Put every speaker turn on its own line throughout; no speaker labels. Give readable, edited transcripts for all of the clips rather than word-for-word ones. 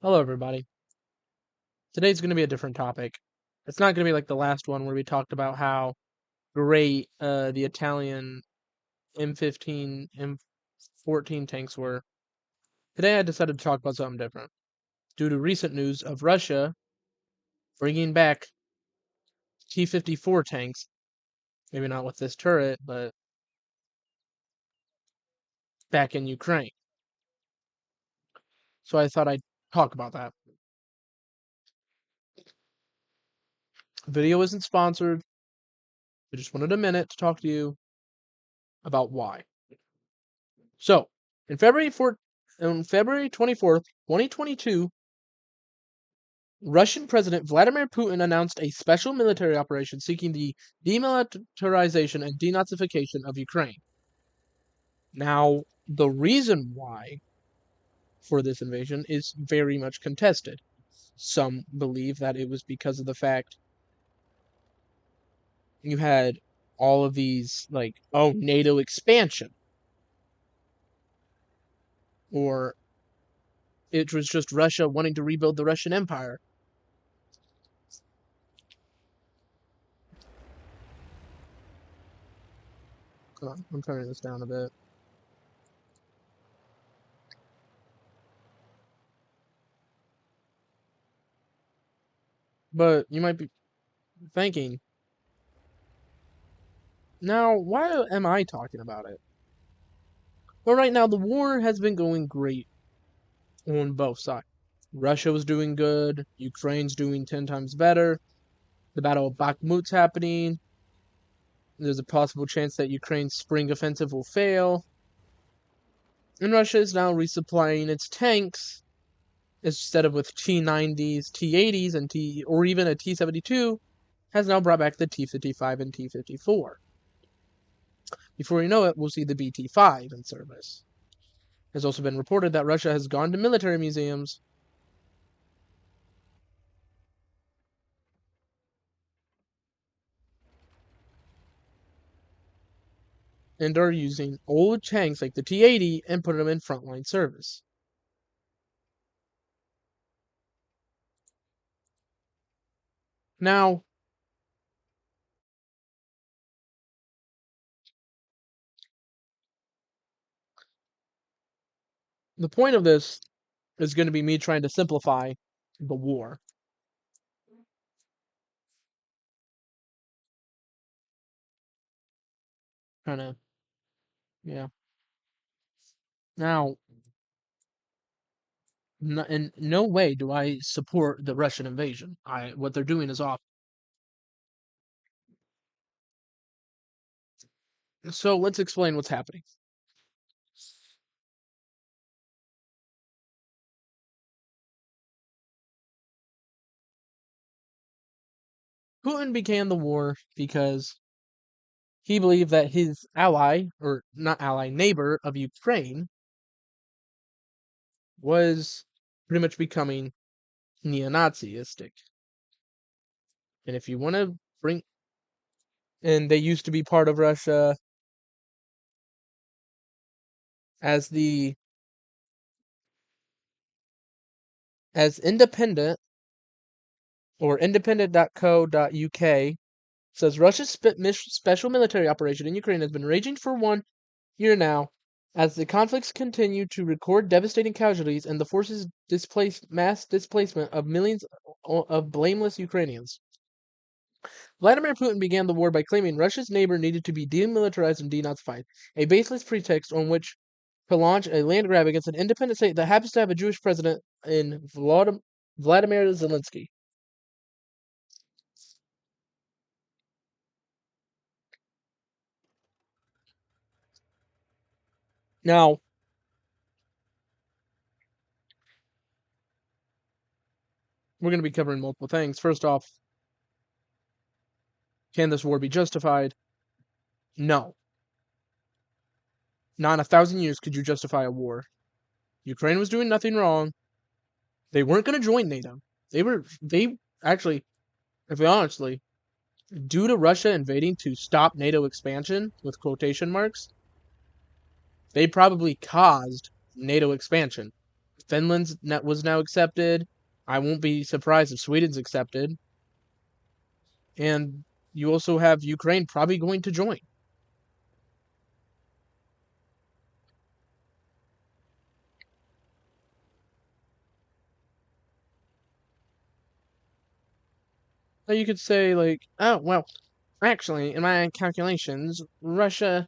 Hello, everybody. Today's going to be a different topic. It's not going to be like the last one where we talked about how great the Italian M15, M14 tanks were. Today I decided to talk about something different. Due to recent news of Russia bringing back T-54 tanks, maybe not with this turret, but back in Ukraine. So I thought I'd talk about that. The video isn't sponsored. I just wanted a minute to talk to you about why. So, on February 24th, 2022, Russian President Vladimir Putin announced a special military operation seeking the demilitarization and denazification of Ukraine. Now, the reason why for this invasion is very much contested. Some believe that it was because of the fact you had all of these, like, NATO expansion. Or it was just Russia wanting to rebuild the Russian Empire. Hold on, I'm turning this down a bit. But you might be thinking, now, why am I talking about it? Well, right now, the war has been going great on both sides. Russia was doing good, Ukraine's doing 10 times better, the Battle of Bakhmut's happening, there's a possible chance that Ukraine's spring offensive will fail, and Russia is now resupplying its tanks instead of with T-90s, T-80s, or even a T-72, has now brought back the T-55 and T-54. Before you know it, we'll see the BT-5 in service. It has also been reported that Russia has gone to military museums and are using old tanks like the T-80 and putting them in frontline service. Now, the point of this is going to be me trying to simplify the war. Kind of, yeah. Now, in no way do I support the Russian invasion. What they're doing is awful. So let's explain what's happening. Putin began the war because he believed that his ally, or not ally, neighbor of Ukraine, was pretty much becoming neo-Nazistic. And if you want to bring, and they used to be part of Russia as independent, or independent.co.uk says Russia's special military operation in Ukraine has been raging for 1 year now as the conflicts continue to record devastating casualties and the forces mass displacement of millions of blameless Ukrainians. Vladimir Putin began the war by claiming Russia's neighbor needed to be demilitarized and denazified, a baseless pretext on which to launch a land grab against an independent state that happens to have a Jewish president in Vladimir Zelensky. Now, we're going to be covering multiple things. First off, can this war be justified? No. Not in 1,000 years could you justify a war. Ukraine was doing nothing wrong. They weren't going to join NATO. They actually, if we honestly, due to Russia invading to stop NATO expansion, with quotation marks, they probably caused NATO expansion. Finland's net was now accepted. I won't be surprised if Sweden's accepted. And you also have Ukraine probably going to join. Now you could say like, oh well, actually, in my calculations, Russia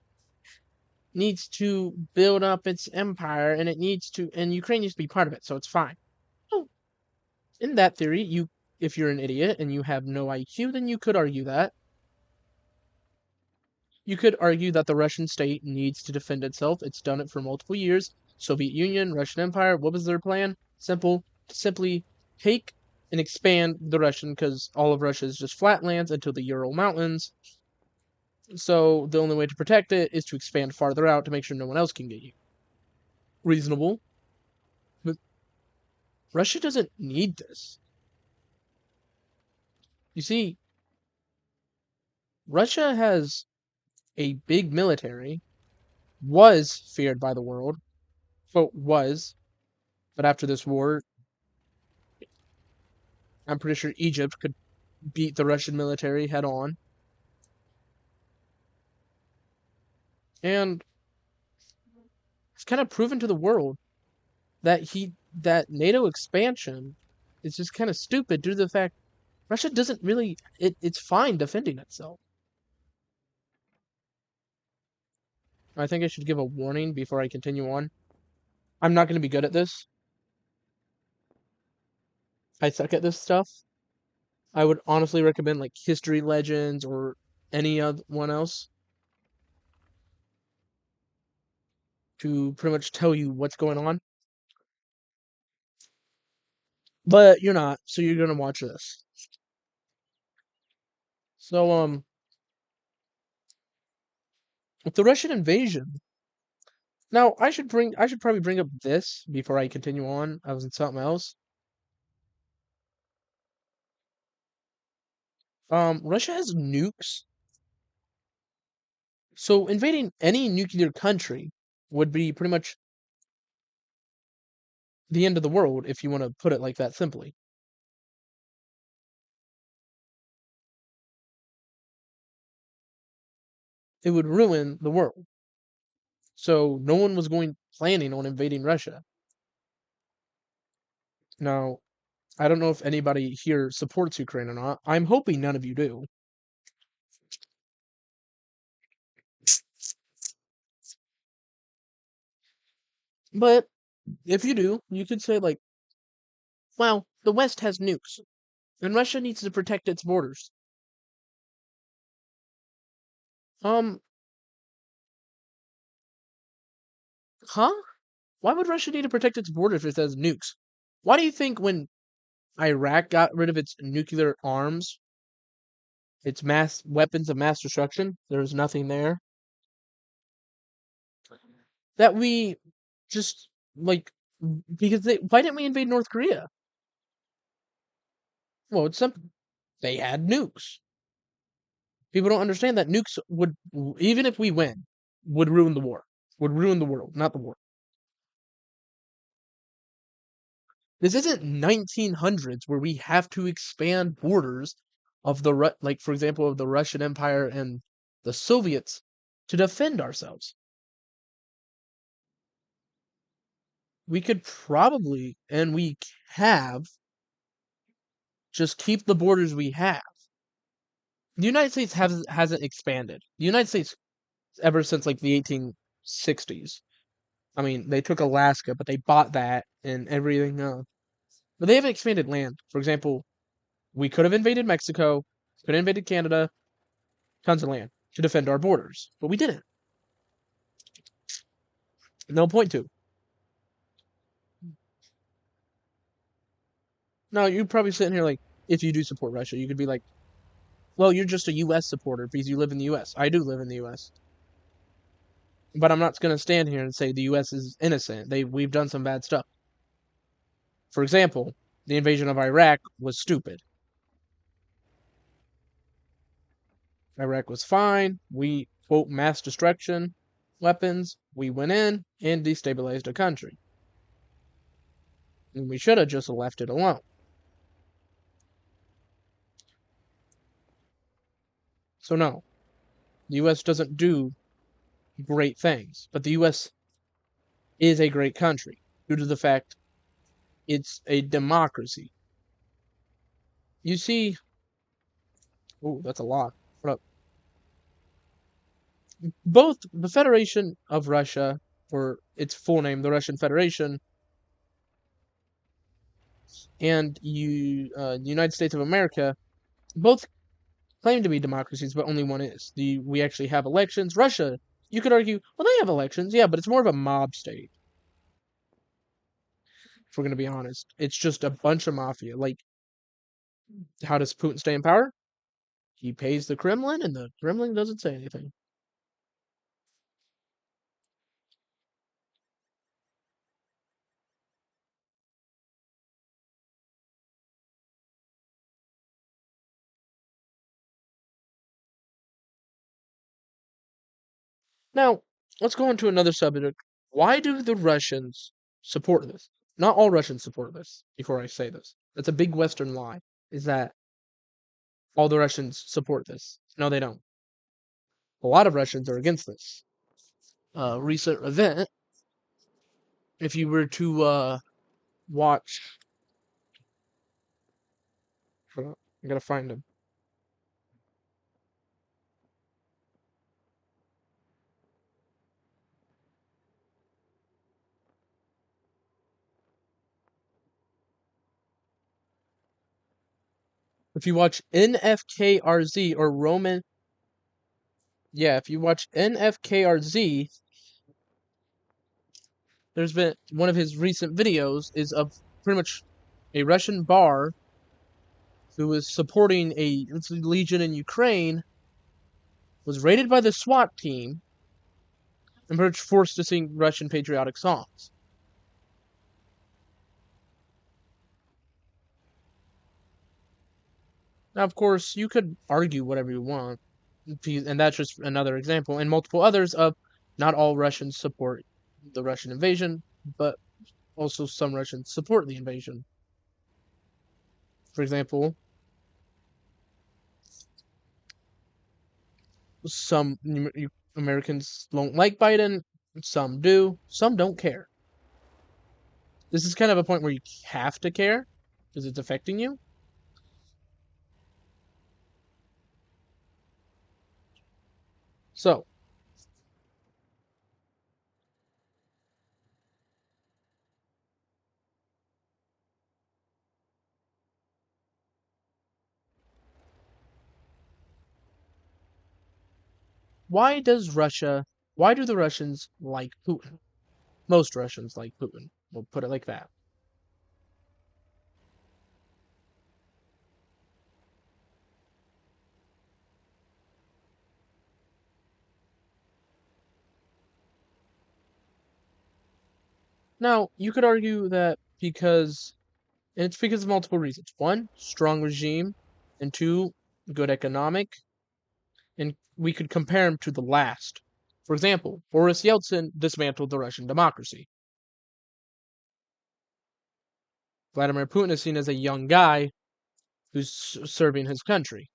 needs to build up its empire, and Ukraine needs to be part of it, so it's fine. Well, in that theory, if you're an idiot and you have no IQ, then you could argue that. You could argue that the Russian state needs to defend itself. It's done it for multiple years. Soviet Union, Russian Empire, what was their plan? Simple, simply take and expand the Russian, because all of Russia is just flatlands until the Ural Mountains. So the only way to protect it is to expand farther out to make sure no one else can get you. Reasonable. But Russia doesn't need this. You see, Russia has a big military, was feared by the world, quote, was, but after this war, I'm pretty sure Egypt could beat the Russian military head on. And it's kind of proven to the world that NATO expansion is just kind of stupid due to the fact Russia doesn't really it's fine defending itself. I think I should give a warning before I continue on. I'm not going to be good at this. I suck at this stuff. I would honestly recommend like History Legends or any other one else to pretty much tell you what's going on. But you're not, so you're gonna watch this. So with the Russian invasion. Now I should probably bring up this before I continue on. I was in something else. Russia has nukes. So invading any nuclear country would be pretty much the end of the world if you want to put it like that simply. It would ruin the world. So no one was planning on invading Russia. Now, I don't know if anybody here supports Ukraine or not. I'm hoping none of you do. But if you do, you could say like, well, the West has nukes, and Russia needs to protect its borders. Um, huh? Why would Russia need to protect its borders if it has nukes? Why do you think when Iraq got rid of its nuclear arms, its mass weapons of mass destruction, there was nothing there? That we just like why didn't we invade North Korea? Well, it's simple. They had nukes. People don't understand that nukes would, even if we win, would ruin the war, would ruin the world, not the war. This isn't 1900s where we have to expand borders of like for example of the Russian Empire and the Soviets to defend ourselves. We could probably, and we have, just keep the borders we have. The United States hasn't expanded. The United States ever since like the 1860s. I mean, they took Alaska, but they bought that and everything else. But they haven't expanded land. For example, we could have invaded Mexico, could have invaded Canada, tons of land to defend our borders, but we didn't. No point to. Now, you're probably sitting here like, if you do support Russia, you could be like, well, you're just a U.S. supporter because you live in the U.S. I do live in the U.S. But I'm not going to stand here and say the U.S. is innocent. We've done some bad stuff. For example, the invasion of Iraq was stupid. Iraq was fine. We, quote, mass destruction weapons. We went in and destabilized a country. And we should have just left it alone. So no, the U.S. doesn't do great things, but the U.S. is a great country due to the fact it's a democracy. You see, oh, that's a lot. Hold up. Both the Federation of Russia, or its full name, the Russian Federation, and the United States of America, both claim to be democracies, but only one is. We actually have elections. Russia, you could argue, well, they have elections, yeah, but it's more of a mob state. If we're gonna be honest, it's just a bunch of mafia. Like, how does Putin stay in power? He pays the Kremlin, and the Kremlin doesn't say anything. Now, let's go on to another subject. Why do the Russians support this? Not all Russians support this, before I say this. That's a big Western lie, is that all the Russians support this. No, they don't. A lot of Russians are against this. Recent event, if you were to watch. Hold on, I gotta find him. If you watch NFKRZ or Roman, yeah, if you watch NFKRZ, there's been one of his recent videos is of pretty much a Russian bar who was supporting a legion in Ukraine, was raided by the SWAT team and pretty much forced to sing Russian patriotic songs. Now, of course, you could argue whatever you want, and that's just another example, and multiple others of not all Russians support the Russian invasion, but also some Russians support the invasion. For example, some Americans don't like Biden, some do, some don't care. This is kind of a point where you have to care because it's affecting you. So, why does Russia, why do the Russians like Putin? Most Russians like Putin. We'll put it like that. Now, you could argue that because, and it's because of multiple reasons. One, strong regime, and two, good economic, and we could compare him to the last. For example, Boris Yeltsin dismantled the Russian democracy. Vladimir Putin is seen as a young guy who's serving his country.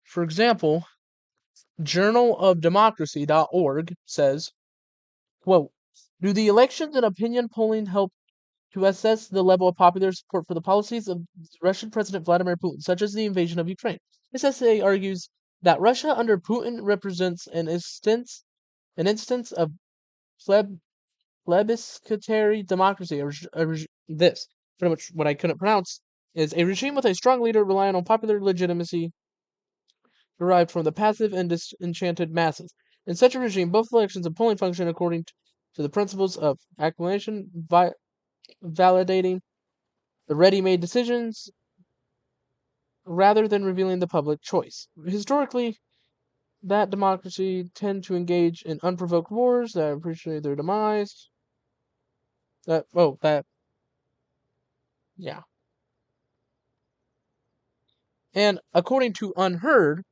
For example, journalofdemocracy.org says, quote, do the elections and opinion polling help to assess the level of popular support for the policies of Russian President Vladimir Putin, such as the invasion of Ukraine? This essay argues that Russia under Putin represents an instance of plebiscitary democracy. This, pretty much what I couldn't pronounce, is a regime with a strong leader relying on popular legitimacy derived from the passive and disenchanted masses. In such a regime, both elections and polling function according to the principles of acclamation, validating the ready-made decisions rather than revealing the public choice. Historically, that democracy tend to engage in unprovoked wars that appreciate their demise. Yeah. And according to unheard.com,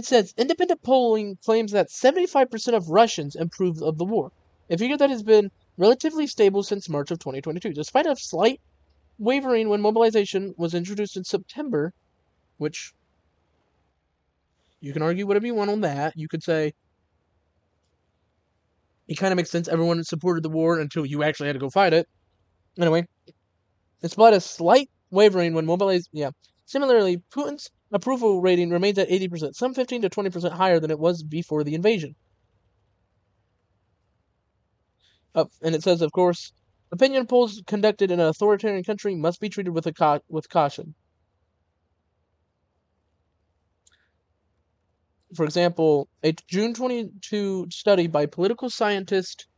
It says independent polling claims that 75% of Russians approve of the war, a figure that has been relatively stable since March of 2022, despite a slight wavering when mobilization was introduced in September, which you can argue whatever you want on that. You could say it kind of makes sense. Everyone supported the war until you actually had to go fight it. Anyway, despite a slight wavering when mobilized, yeah. Similarly, Putin's approval rating remains at 80%, some 15 to 20% higher than it was before the invasion. And it says, of course, opinion polls conducted in an authoritarian country must be treated with caution. For example, a June 22 study by political scientist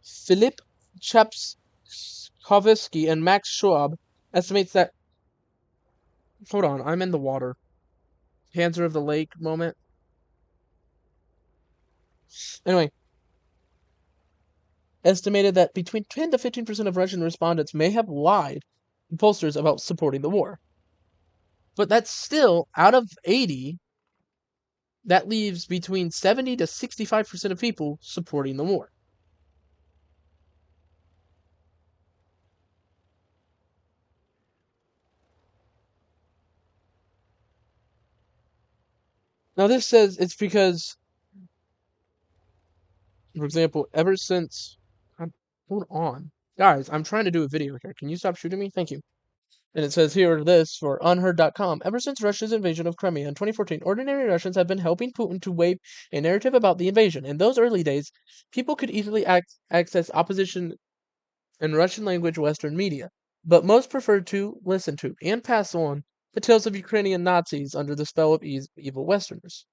Philip Chapskovsky and Max Schwab estimates that. Hold on, I'm in the water. Hands are of the lake moment. Anyway, estimated that between 10 to 15% of Russian respondents may have lied to pollsters about supporting the war. But that's still, out of 80, that leaves between 70 to 65% of people supporting the war. Now, this says it's because, for example, ever since. Hold on. Guys, I'm trying to do a video here. Can you stop shooting me? Thank you. And it says here this for unheard.com. Ever since Russia's invasion of Crimea in 2014, ordinary Russians have been helping Putin to wave a narrative about the invasion. In those early days, people could easily access opposition in Russian language Western media, but most preferred to listen to and pass on the tales of Ukrainian Nazis under the spell of evil Westerners.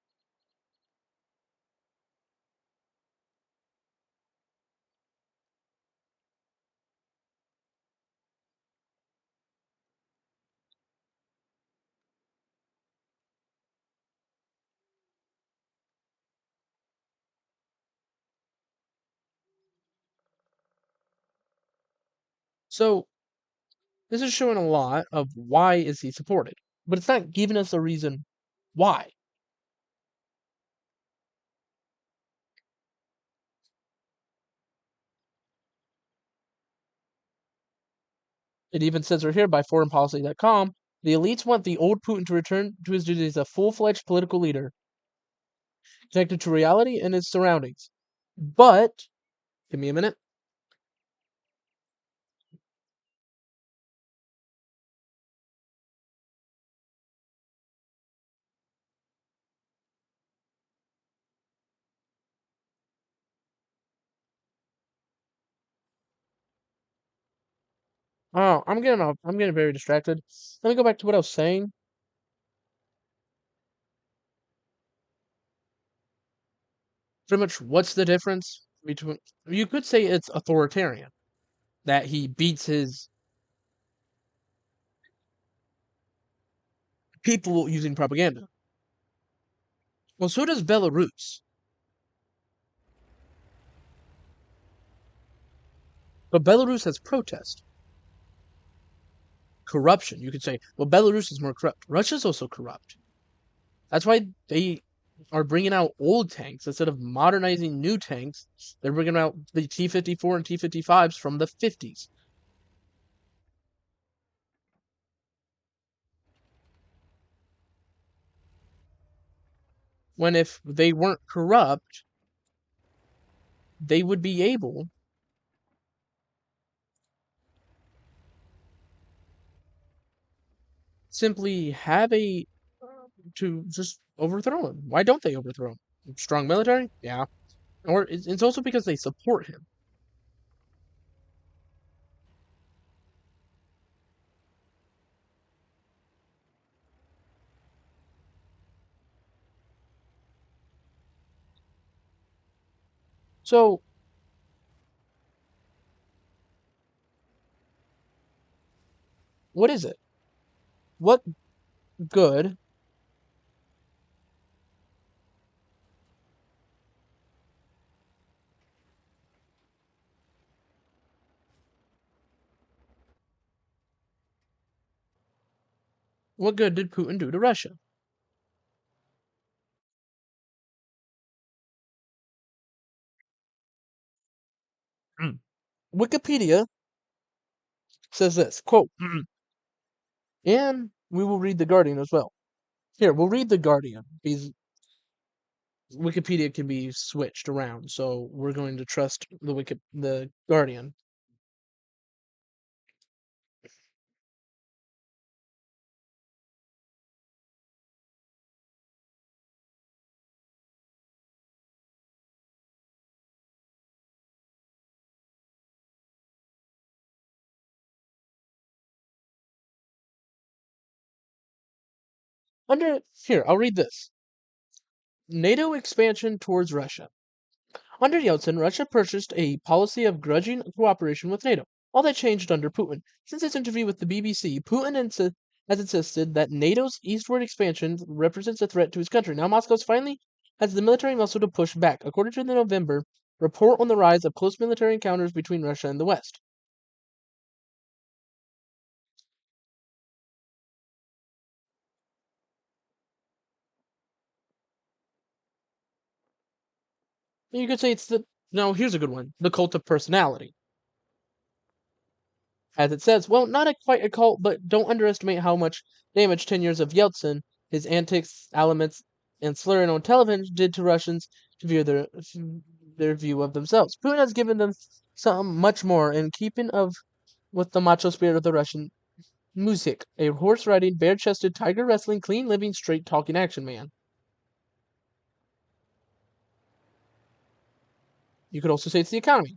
So this is showing a lot of why is he supported, but it's not giving us a reason why. It even says right here by foreignpolicy.com, the elites want the old Putin to return to his duties as a full-fledged political leader, connected to reality and his surroundings. But, give me a minute. Oh, I'm getting very distracted. Let me go back to what I was saying. Pretty much, what's the difference between? You could say it's authoritarian, that he beats his people using propaganda. Well, so does Belarus. But Belarus has protest, corruption. You could say, well, Belarus is more corrupt. Russia's also corrupt. That's why they are bringing out old tanks instead of modernizing new tanks. They're bringing out the T-54 and T-55s from the 50s. When if they weren't corrupt, they would be able simply have a to just overthrow him. Why don't they overthrow him? Strong military? Yeah. Or it's also because they support him. So, what is it? What good? What good did Putin do to Russia? Wikipedia says this quote, and we will read the Guardian as well. Here, we'll read the Guardian because Wikipedia can be switched around, so we're going to trust the Guardian. I'll read this. NATO expansion towards Russia. Under Yeltsin, Russia purchased a policy of grudging cooperation with NATO. All that changed under Putin. Since his interview with the BBC, Putin has insisted that NATO's eastward expansion represents a threat to his country. Now Moscow finally has the military muscle to push back, according to the November report on the rise of close military encounters between Russia and the West. You could say it's the. Now, here's a good one, the cult of personality. As it says, well, not quite a cult, but don't underestimate how much damage 10 years of Yeltsin, his antics, elements, and slurring on television did to Russians to view their view of themselves. Putin has given them something much more in keeping of with the macho spirit of the Russian music, a horse-riding, bare-chested, tiger-wrestling, clean-living, straight-talking action man. You could also say it's the economy.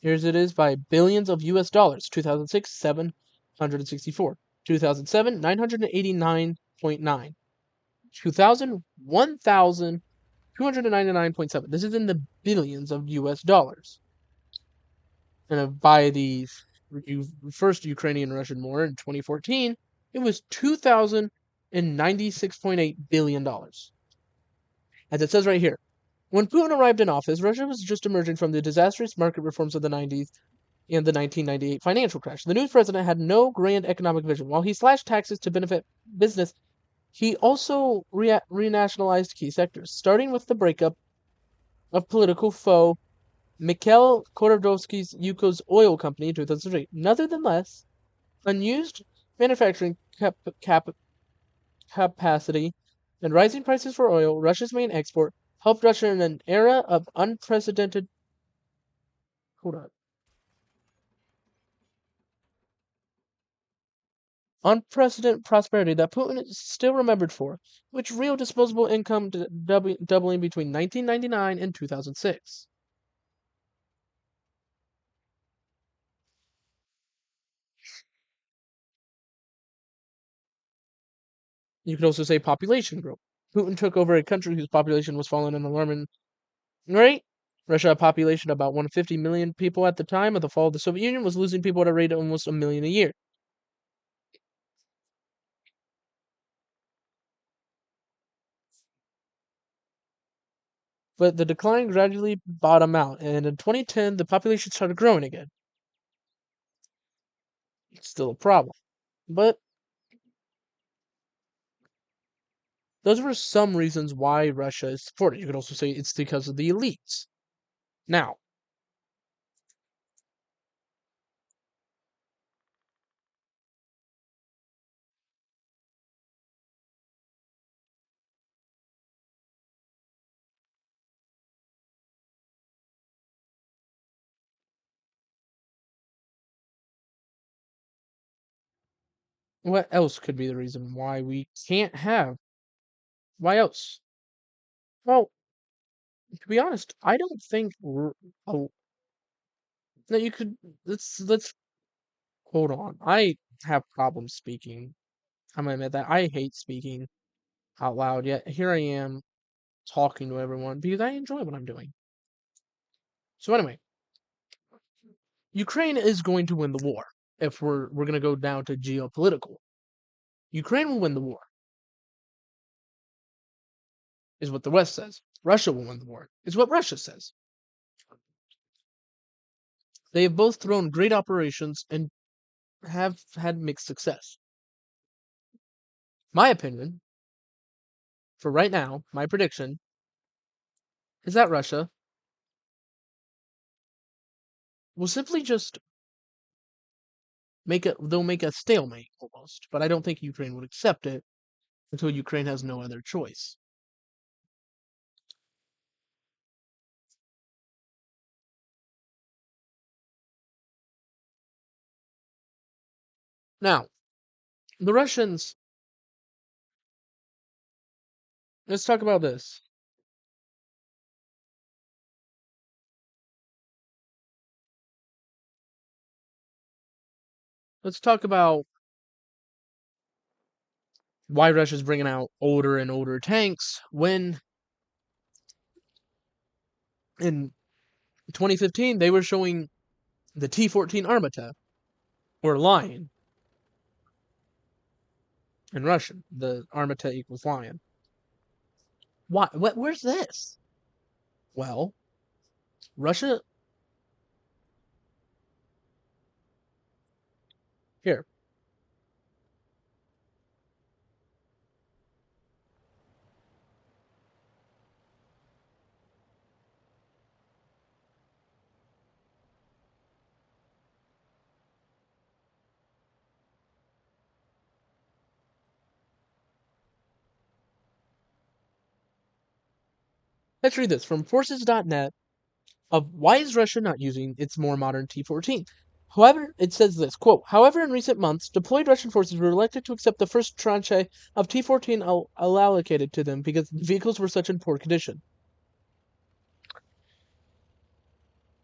Here's it is by billions of US dollars. 2006, 764. 2007, 989.9. 2000, 1,299.7. This is in the billions of US dollars. And by the first Ukrainian Russian war in 2014, it was $2,096.8 billion. As it says right here, when Putin arrived in office, Russia was just emerging from the disastrous market reforms of the 90s and the 1998 financial crash. The new president had no grand economic vision. While he slashed taxes to benefit business, he also renationalized key sectors, starting with the breakup of political foe Mikhail Khodorkovsky's Yuko's oil company in 2003. Nonetheless, unused manufacturing capacity and rising prices for oil, Russia's main export, helped Russia in an era of hold on, unprecedented prosperity that Putin is still remembered for, which real disposable income doubling between 1999 and 2006. You could also say population growth. Putin took over a country whose population was falling an alarming rate. Russia, a population of about 150 million people at the time of the fall of the Soviet Union, was losing people at a rate of almost a million a year. But the decline gradually bottomed out, and in 2010, the population started growing again. It's still a problem. But those were some reasons why Russia is supported. You could also say it's because of the elites. Now, what else could be the reason why we can't have? Why else? Well, to be honest, I don't think. Oh, no, you could. Let's hold on. I have problems speaking. I'm gonna admit that I hate speaking out loud. Yet here I am talking to everyone because I enjoy what I'm doing. So anyway, Ukraine is going to win the war. If we're gonna go down to geopolitical, Ukraine will win the war, is what the West says. Russia will win the war, is what Russia says. They have both thrown great operations and have had mixed success. My opinion, for right now, my prediction is that Russia will simply just they'll make a stalemate almost, but I don't think Ukraine would accept it until Ukraine has no other choice. Now, the Russians, let's talk about this. Let's talk about why Russia's bringing out older and older tanks when in 2015 they were showing the T-14 Armata, or Lion in Russian. The Armata equals Lion. Why? Where's this? Well, Russia. Here. Let's read this from forces.net of why is Russia not using its more modern T-14. However, it says this, quote, however, in recent months, deployed Russian forces were reluctant to accept the first tranche of T-14 allocated to them because the vehicles were such in poor condition.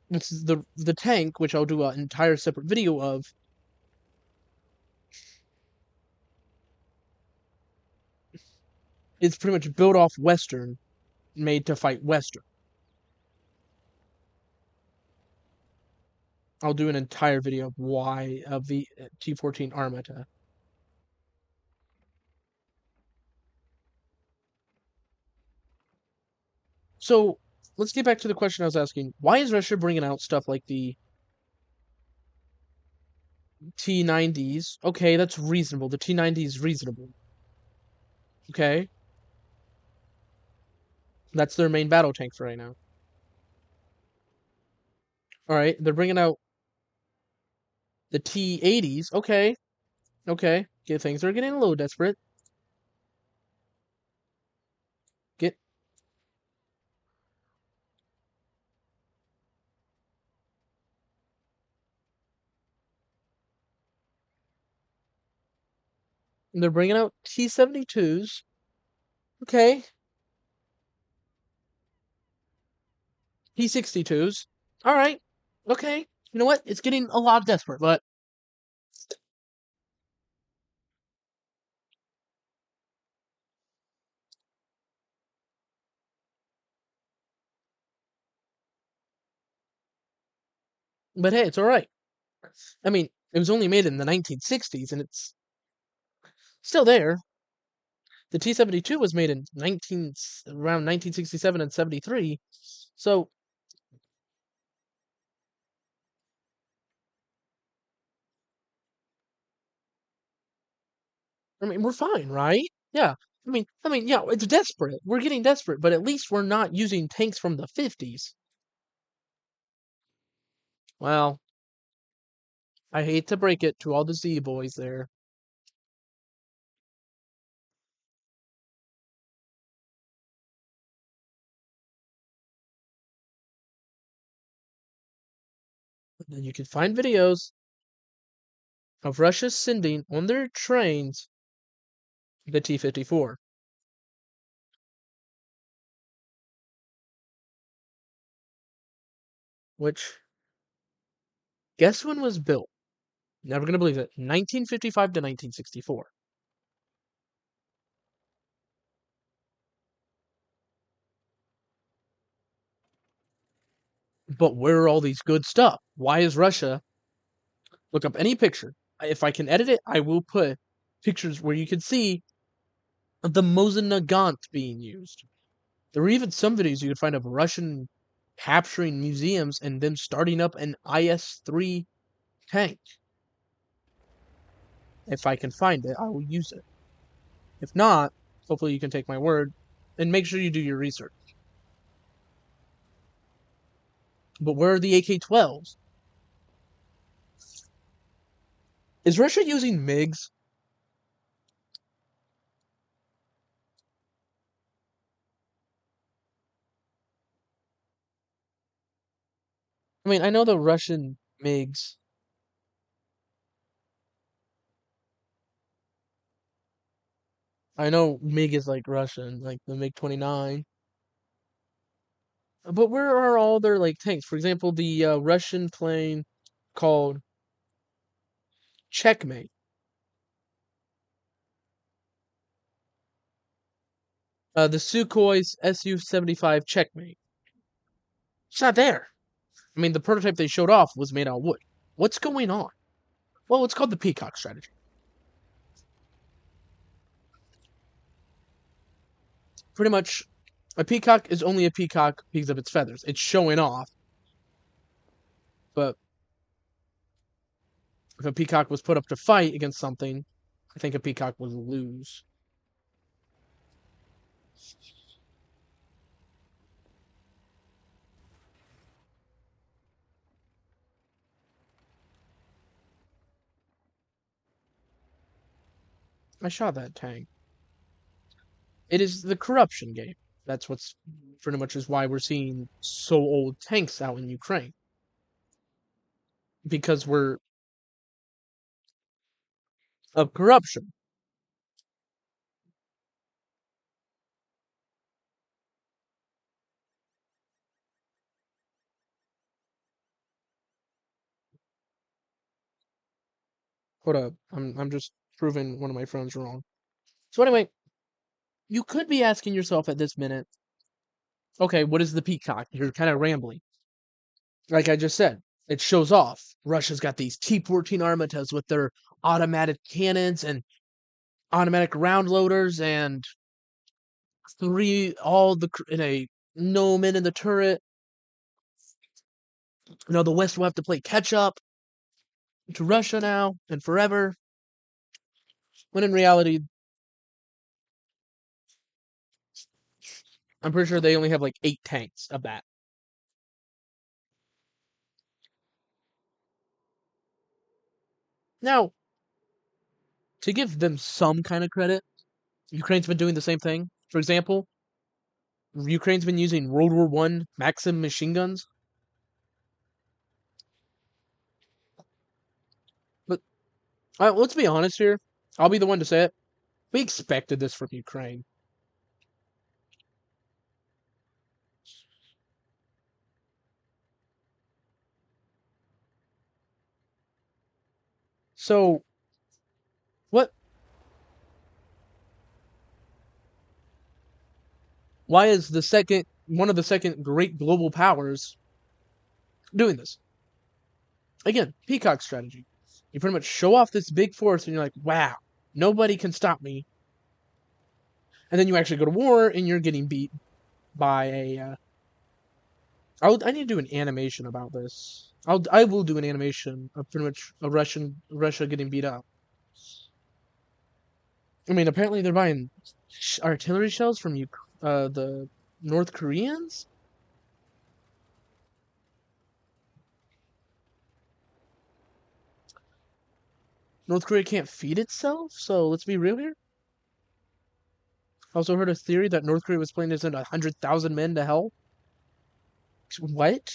This is the tank, which I'll do an entire separate video of. It's pretty much built off Western, made to fight Western. I'll do an entire video of why of the T-14 Armata. So let's get back to the question I was asking. Why is Russia bringing out stuff like the T-90s? Okay, that's reasonable. The T-90 is reasonable. Okay, that's their main battle tank for right now. All right, they're bringing out the T-80s. Okay, okay. Get things are getting a little desperate. Get they're bringing out T-72s. Okay, T-62s. All right. Okay. You know what? It's getting a lot desperate, but hey, it's all right. I mean, it was only made in the 1960s, and it's still there. The T-72 was made in around 1967 and 73. So, I mean, we're fine, right? Yeah. Yeah, it's desperate. We're getting desperate, but at least we're not using tanks from the 50s. Well, I hate to break it to all the Z boys there. But then you can find videos of Russia sending on their trains the T-54, which, guess when was built? Never gonna believe it. 1955 to 1964. But where are all these good stuff? Why is Russia? Look up any picture. If I can edit it, I will put pictures where you can see the Mosin Nagant being used. There were even some videos you could find of Russian capturing museums and them starting up an IS-3 tank. If I can find it, I will use it. If not, hopefully you can take my word and make sure you do your research. But where are the AK-12s? Is Russia using MiGs? I mean, I know the Russian MiGs. I know MiG is like Russian, like the MiG-29. But where are all their like tanks? For example, the Russian plane called Checkmate. The Sukhoi Su-75 Checkmate. It's not there. I mean, the prototype they showed off was made out of wood. What's going on? Well, it's called the Peacock strategy. Pretty much, a peacock is only a peacock because of its feathers. It's showing off. But if a peacock was put up to fight against something, I think a peacock would lose. I shot that tank. It is the corruption game. That's what's pretty much is why we're seeing so old tanks out in Ukraine. Because we're of corruption. Hold up. I'm just proving one of my friends wrong. So anyway, you could be asking yourself at this minute, okay, what is the peacock? You're kind of rambling. Like I just said, it shows off. Russia's got these T-14 Armatas with their automatic cannons and automatic round loaders and three all the in a no men in the turret. The West will have to play catch up to Russia now and forever. When in reality, I'm pretty sure they only have like 8 tanks of that. Now, to give them some kind of credit, Ukraine's been doing the same thing. For example, Ukraine's been using World War One Maxim machine guns. But let's be honest here. I'll be the one to say it. We expected this from Ukraine. So what? Why is the second one of the second great global powers doing this? Again, peacock strategy. You pretty much show off this big force, and you're like, "Wow, nobody can stop me." And then you actually go to war, and you're getting beat by a. I need to do an animation about this. I will do an animation of pretty much a Russia getting beat up. I mean, apparently they're buying artillery shells from the North Koreans. North Korea can't feed itself, so let's be real here. I also heard a theory that North Korea was planning to send 100,000 men to hell. What?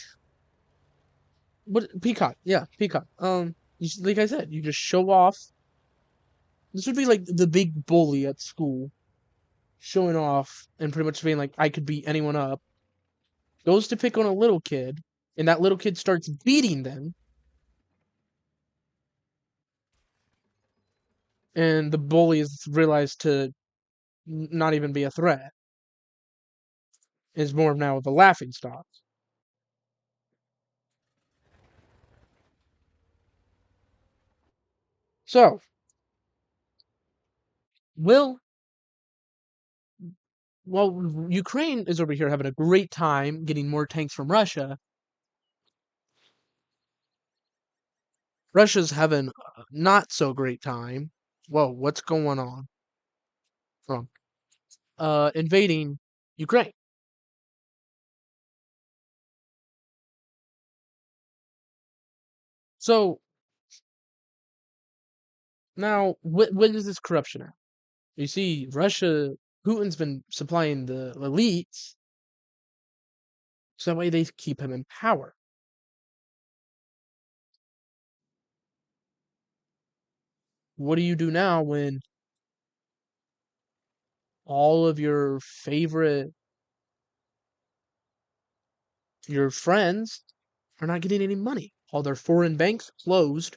What? Peacock? Yeah, Peacock. Like I said, you just show off. This would be like the big bully at school, showing off and pretty much being like, "I could beat anyone up." Goes to pick on a little kid, and that little kid starts beating them, and the bully is realized to not even be a threat. Is more now of a laughing stock. So, will well, Ukraine is over here having a great time getting more tanks from Russia. Russia's having a not so great time. Whoa, what's going on? Wrong. Invading Ukraine. So Now, what is this corruption at? You see, Russia, Putin's been supplying the elites, so that way they keep him in power. What do you do now when all of your friends are not getting any money? All their foreign banks closed,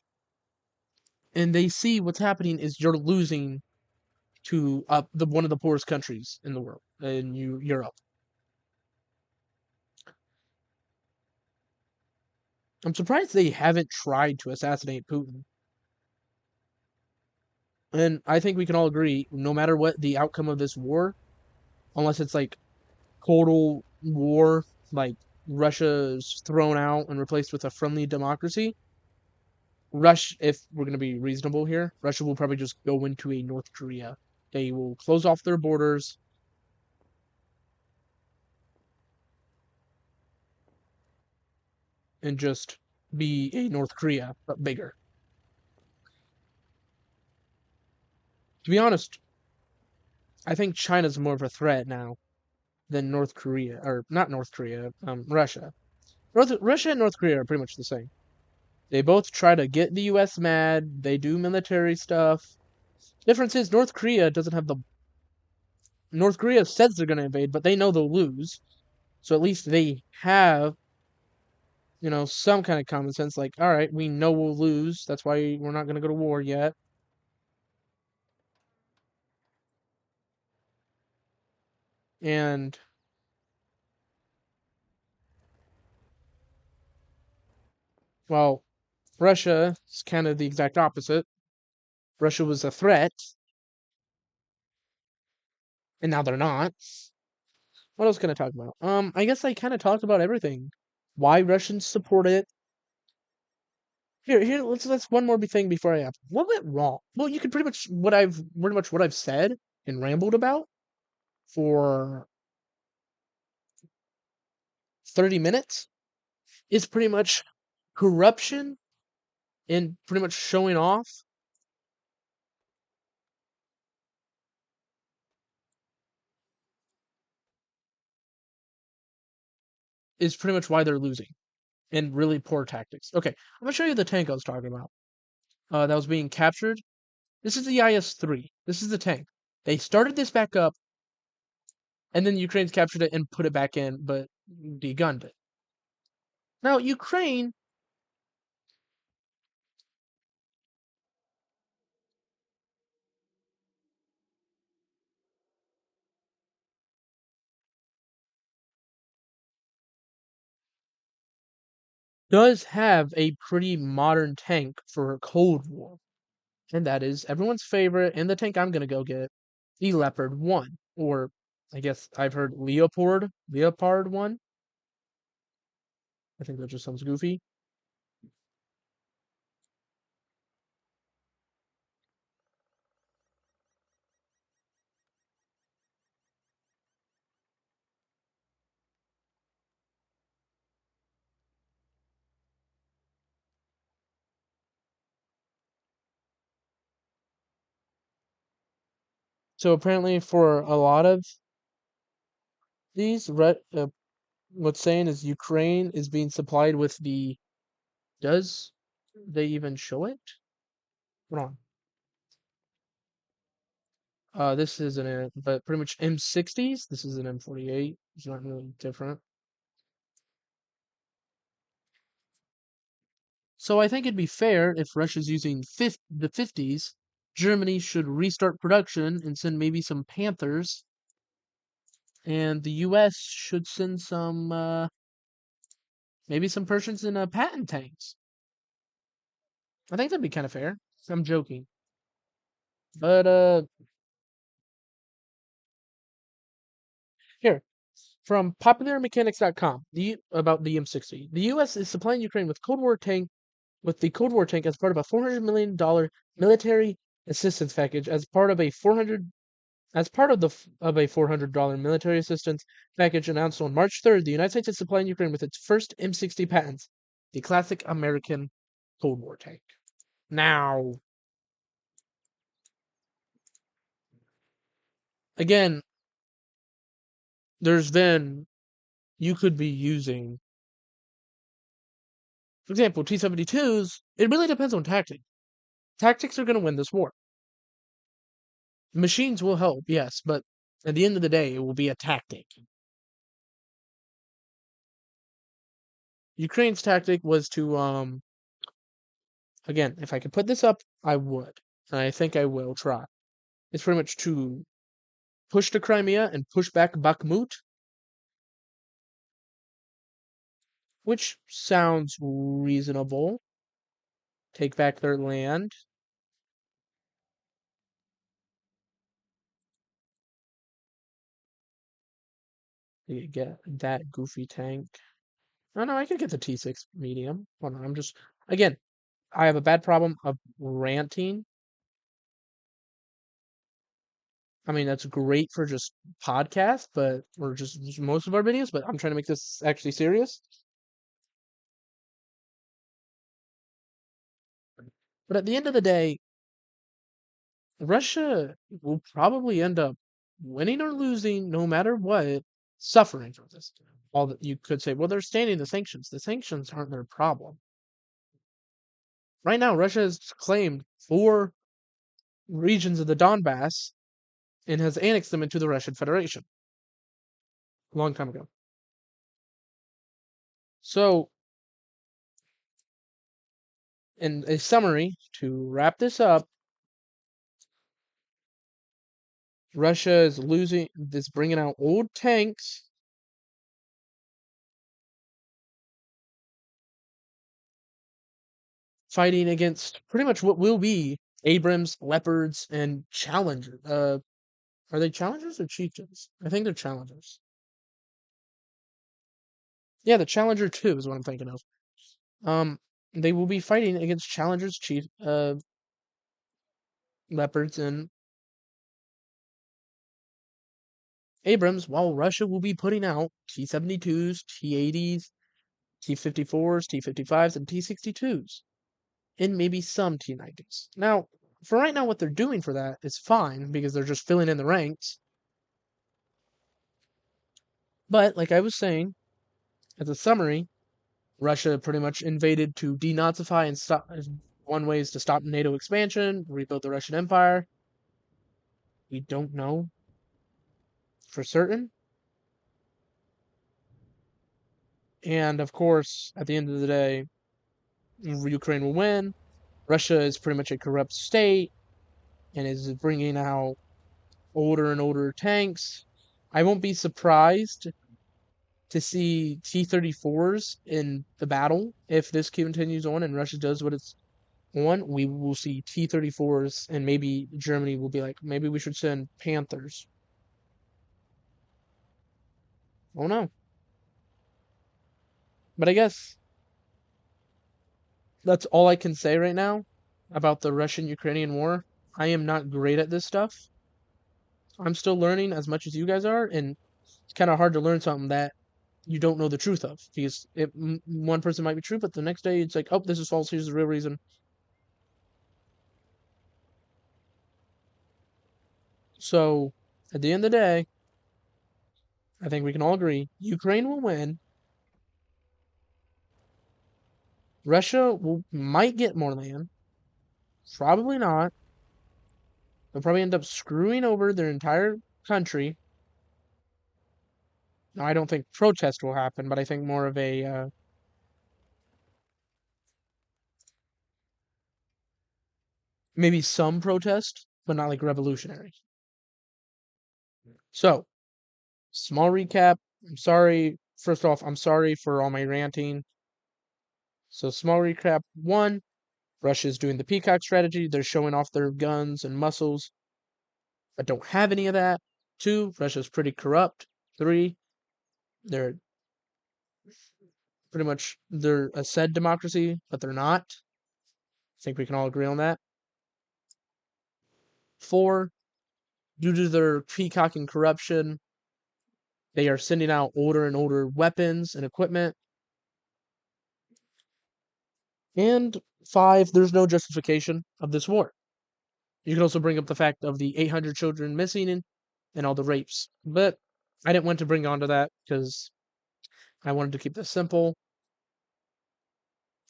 and they see what's happening is you're losing to the one of the poorest countries in the world, in Europe. I'm surprised they haven't tried to assassinate Putin. And I think we can all agree, no matter what the outcome of this war, unless it's like total war, like Russia's thrown out and replaced with a friendly democracy, if we're going to be reasonable here, Russia will probably just go into a North Korea. They will close off their borders and just be a North Korea, but bigger. To be honest, I think China's more of a threat now than North Korea, or not North Korea, Russia. Russia and North Korea are pretty much the same. They both try to get the U.S. mad. They do military stuff. Difference is North Korea doesn't have the. North Korea says they're going to invade, but they know they'll lose. So at least they have, some kind of common sense. Like, all right, we know we'll lose. That's why we're not going to go to war yet. And well, Russia is kind of the exact opposite. Russia was a threat, and now they're not. What else can I talk about? I guess I kind of talked about everything. Why Russians support it. Here. Let's one more thing before I have. What went wrong? Well, you could pretty much what I've said and rambled about for 30 minutes is pretty much corruption and pretty much showing off is pretty much why they're losing and really poor tactics. Okay, I'm gonna show you the tank I was talking about. That was being captured. This is the IS-3. This is the tank. They started this back up, and then the Ukrainians captured it and put it back in, but degunned it. Now, Ukraine does have a pretty modern tank for Cold War, and that is everyone's favorite, and the tank I'm gonna go get, the Leopard 1, or I guess I've heard Leopard 1. I think that just sounds goofy. So apparently, for a lot of these, what's saying is Ukraine is being supplied with the. Does they even show it? Hold on. This isn't it, but pretty much M60s. This is an M48. It's not really different. So I think it'd be fair if Russia's using the 50s, Germany should restart production and send maybe some Panthers, and the U.S. should send some maybe some Persians and Patton tanks. I think that'd be kind of fair. I'm joking, but here from PopularMechanics.com, about the M60, the U.S. is supplying Ukraine with the Cold War tank as part of a $400 million military assistance package as part of a $400 military assistance package announced on March 3rd. The United States is supplying Ukraine with its first M60 Pattons, the classic American Cold War tank. Now, Again, you could be using, for example, T-72s. It really depends on tactics. Tactics are going to win this war. Machines will help, yes, but at the end of the day, it will be a tactic. Ukraine's tactic was to, again, if I could put this up, I would. And I think I will try. It's pretty much to push to Crimea and push back Bakhmut, which sounds reasonable. Take back their land. You get that goofy tank. Oh no, I could get the T6 medium. Hold on, again, I have a bad problem of ranting. I mean, that's great for just podcast, or just most of our videos, but I'm trying to make this actually serious. But at the end of the day, Russia will probably end up winning or losing no matter what, suffering from this. All that you could say, well, they're standing the sanctions. The sanctions aren't their problem. Right now, Russia has claimed 4 regions of the Donbass and has annexed them into the Russian Federation a long time ago. So, in a summary, to wrap this up, Russia is bringing out old tanks, fighting against pretty much what will be Abrams, Leopards, and Challenger. Are they Challengers or Chieftains? I think they're Challengers. Yeah, the Challenger 2 is what I'm thinking of. Um, they will be fighting against Challengers, Leopards, and Abrams, while Russia will be putting out T-72s, T-80s, T-54s, T-55s, and T-62s, and maybe some T-90s. Now, for right now, what they're doing for that is fine because they're just filling in the ranks. But, like I was saying, as a summary, Russia pretty much invaded to denazify and stop. One way is to stop NATO expansion, rebuild the Russian Empire. We don't know for certain. And of course, at the end of the day, Ukraine will win. Russia is pretty much a corrupt state and is bringing out older and older tanks. I won't be surprised to see T-34s in the battle if this continues on and Russia does what it's on. We will see T-34s, and maybe Germany will be like, maybe we should send Panthers. Oh no. But I guess that's all I can say right now about the Russian-Ukrainian war. I am not great at this stuff. I'm still learning as much as you guys are, and it's kind of hard to learn something that you don't know the truth of because one person might be true, but the next day it's like, oh, this is false. Here's the real reason. So at the end of the day, I think we can all agree Ukraine will win. Russia might get more land. Probably not. They'll probably end up screwing over their entire country. Now, I don't think protest will happen, but I think more of a maybe some protest, but not like revolutionary. So, small recap. I'm sorry. First off, I'm sorry for all my ranting. So, small recap. 1, Russia's doing the peacock strategy. They're showing off their guns and muscles, but don't have any of that. 2, Russia's pretty corrupt. 3, they're they're a said democracy, but they're not. I think we can all agree on that. 4, due to their peacocking corruption, they are sending out older and older weapons and equipment. And 5, there's no justification of this war. You can also bring up the fact of the 800 children missing and all the rapes. But I didn't want to bring on to that because I wanted to keep this simple,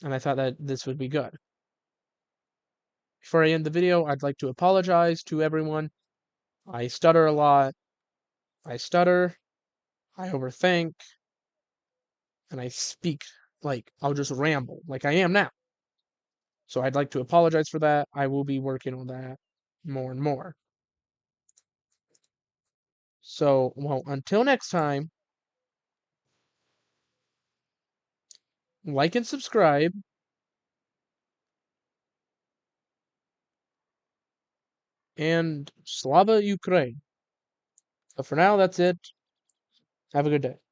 and I thought that this would be good. Before I end the video, I'd like to apologize to everyone. I stutter a lot. I stutter, I overthink, and I speak like I'll just ramble like I am now. So I'd like to apologize for that. I will be working on that more and more. So, well, until next time, like and subscribe, and Slava Ukraine. But for now, that's it. Have a good day.